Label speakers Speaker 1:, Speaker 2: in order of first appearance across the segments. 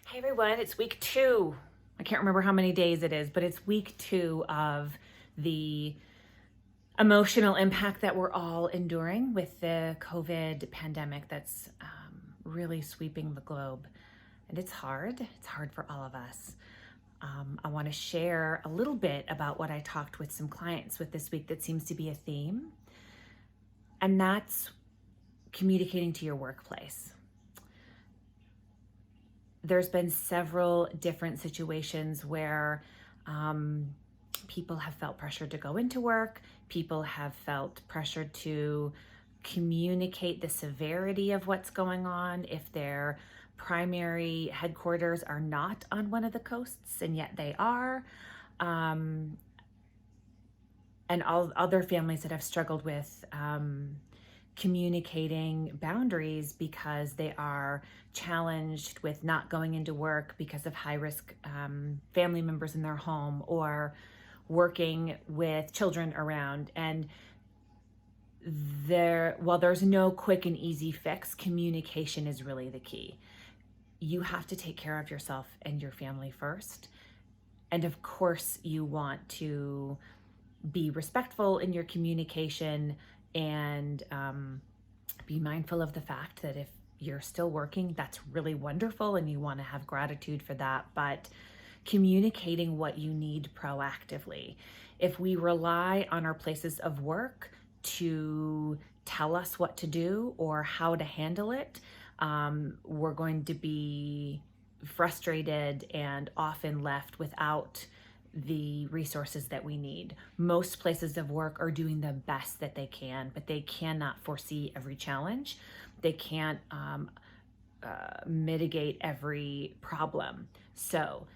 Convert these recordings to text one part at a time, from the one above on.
Speaker 1: Hey everyone, it's week 2. I can't remember how many days it is, but it's week 2 of the emotional impact that we're all enduring with the COVID pandemic that's really sweeping the globe. And it's hard. It's hard for all of us. I want to share a little bit about what I talked with some clients with this week that seems to be a theme, and that's communicating to your workplace. There's been several different situations where people have felt pressure to go into work. People have felt pressure to communicate the severity of what's going on if their primary headquarters are not on one of the coasts, and yet they are. And all other families that have struggled with communicating boundaries because they are challenged with not going into work because of high risk family members in their home, or working with children around. And while there's no quick and easy fix, communication is really the key. You have to take care of yourself and your family first. And of course, you want to be respectful in your communication and be mindful of the fact that if you're still working, that's really wonderful and you want to have gratitude for that, but communicating what you need proactively. If we rely on our places of work to tell us what to do or how to handle it, we're going to be frustrated and often left without the resources that we need. Most places of work are doing the best that they can, but they cannot foresee every challenge. They can't mitigate every problem. So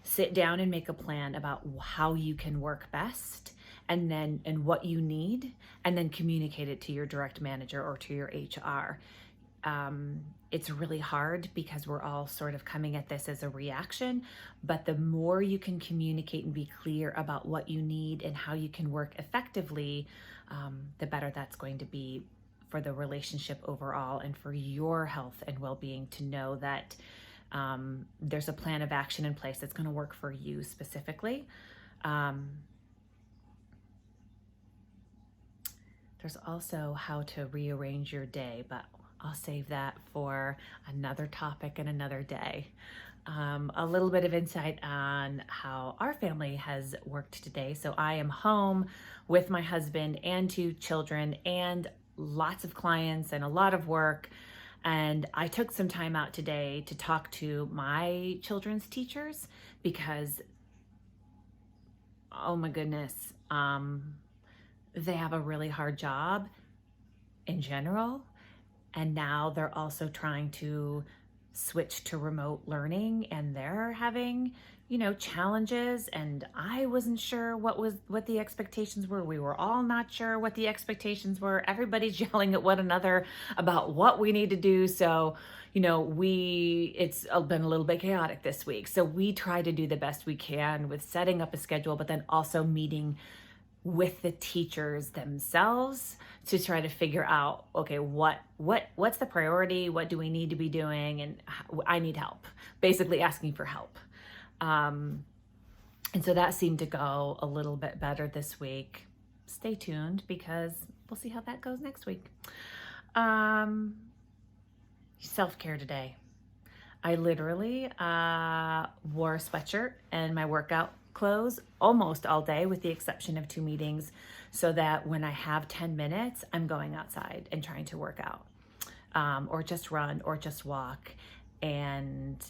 Speaker 1: sit down and make a plan about how you can work best, and what you need, and then communicate it to your direct manager or to your HR. It's really hard because we're all sort of coming at this as a reaction, but the more you can communicate and be clear about what you need and how you can work effectively, the better that's going to be for the relationship overall and for your health and well-being, to know that there's a plan of action in place that's going to work for you specifically. There's also how to rearrange your day, but I'll save that for another topic and another day. A little bit of insight on how our family has worked today. So I am home with my husband and 2 children and lots of clients and a lot of work. And I took some time out today to talk to my children's teachers because, oh my goodness, they have a really hard job in general. And now they're also trying to switch to remote learning, and they're having, challenges. And I wasn't sure what the expectations were. We were all not sure what the expectations were. Everybody's yelling at one another about what we need to do. So, it's been a little bit chaotic this week. So we try to do the best we can with setting up a schedule, but then also meeting with the teachers themselves to try to figure out, okay, what's the priority? What do we need to be doing? And I need help, basically asking for help. And so that seemed to go a little bit better this week. Stay tuned because we'll see how that goes next week. Self-care today. I literally wore a sweatshirt and my workout clothes almost all day, with the exception of 2 meetings, so that when I have 10 minutes, I'm going outside and trying to work out, or just run or just walk. And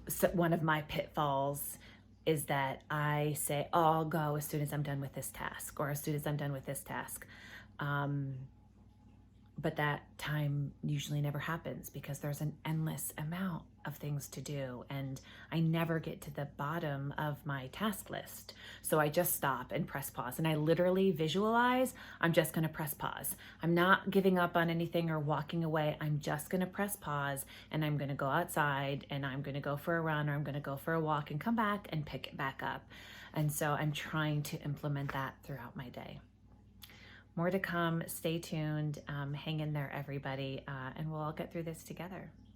Speaker 1: so one of my pitfalls is that I say, oh, I'll go as soon as I'm done with this task, or as soon as I'm done with this task. But that time usually never happens because there's an endless amount of things to do, and I never get to the bottom of my task list. So I just stop and press pause, and I literally visualize I'm just going to press pause. I'm not giving up on anything or walking away. I'm just going to press pause, and I'm going to go outside, and I'm going to go for a run, or I'm going to go for a walk and come back and pick it back up. And so I'm trying to implement that throughout my day. More to come. Stay tuned. Hang in there, everybody, and we'll all get through this together.